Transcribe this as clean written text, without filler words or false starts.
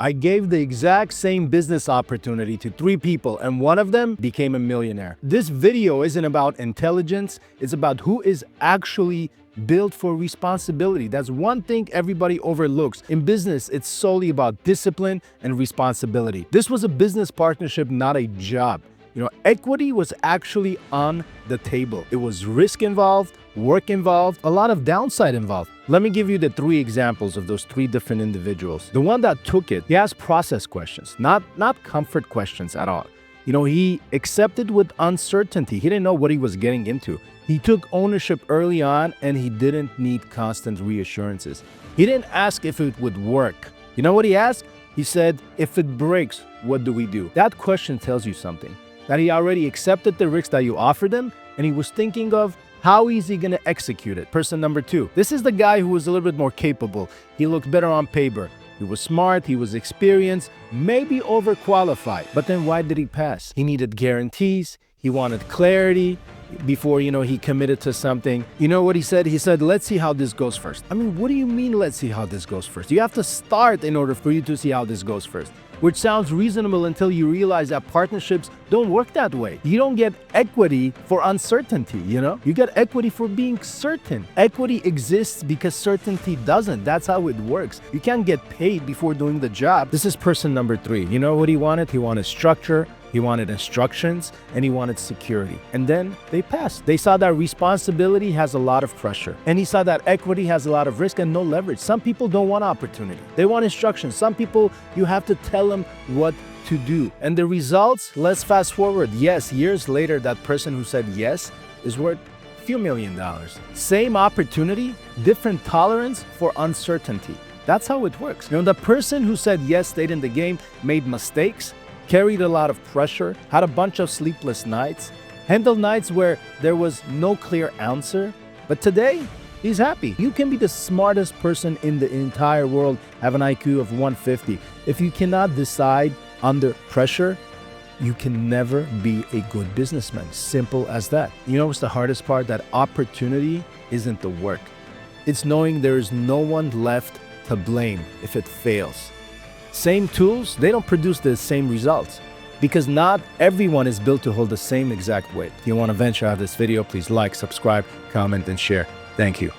I gave the exact same business opportunity to 3 people and one of them became a millionaire. This video isn't about intelligence, it's about who is actually built for responsibility. That's one thing everybody overlooks. In business, it's solely about discipline and responsibility. This was a business partnership, not a job. Equity was actually on the table. It was risk involved, work involved, a lot of downside involved. Let me give you the 3 examples of those 3 different individuals. The one that took it, he asked process questions, not comfort questions at all. He accepted with uncertainty. He didn't know what he was getting into. He took ownership early on and he didn't need constant reassurances. He didn't ask if it would work. You know what he asked? He said, if it breaks, what do we do? That question tells you something. That he already accepted the risk that you offered him and he was thinking of how is he going to execute it. Person number 2. This is the guy who was a little bit more capable. He looked better on paper. He was smart, he was experienced, maybe overqualified. But then why did he pass? He needed guarantees. He wanted clarity before, he committed to something. You know what he said? He said, let's see how this goes first. I mean, what do you mean, let's see how this goes first? You have to start in order for you to see how this goes first. Which sounds reasonable until you realize that partnerships don't work that way. You don't get equity for uncertainty, You get equity for being certain. Equity exists because certainty doesn't. That's how it works. You can't get paid before doing the job. This is person number 3. You know what he wanted? He wanted structure. He wanted instructions and he wanted security. And then they passed. They saw that responsibility has a lot of pressure. And he saw that equity has a lot of risk and no leverage. Some people don't want opportunity. They want instructions. Some people, you have to tell them what to do. And the results, let's fast forward. Yes, years later, that person who said yes is worth a few $1 million. Same opportunity, different tolerance for uncertainty. That's how it works. The person who said yes stayed in the game, made mistakes, carried a lot of pressure, had a bunch of sleepless nights, handled nights where there was no clear answer. But today, he's happy. You can be the smartest person in the entire world, have an IQ of 150. If you cannot decide under pressure, you can never be a good businessman. Simple as that. What's the hardest part? That opportunity isn't the work. It's knowing there is no one left to blame if it fails. Same tools, they don't produce the same results because not everyone is built to hold the same exact weight. If you want to venture out of this video, please like, subscribe, comment, and share. Thank you.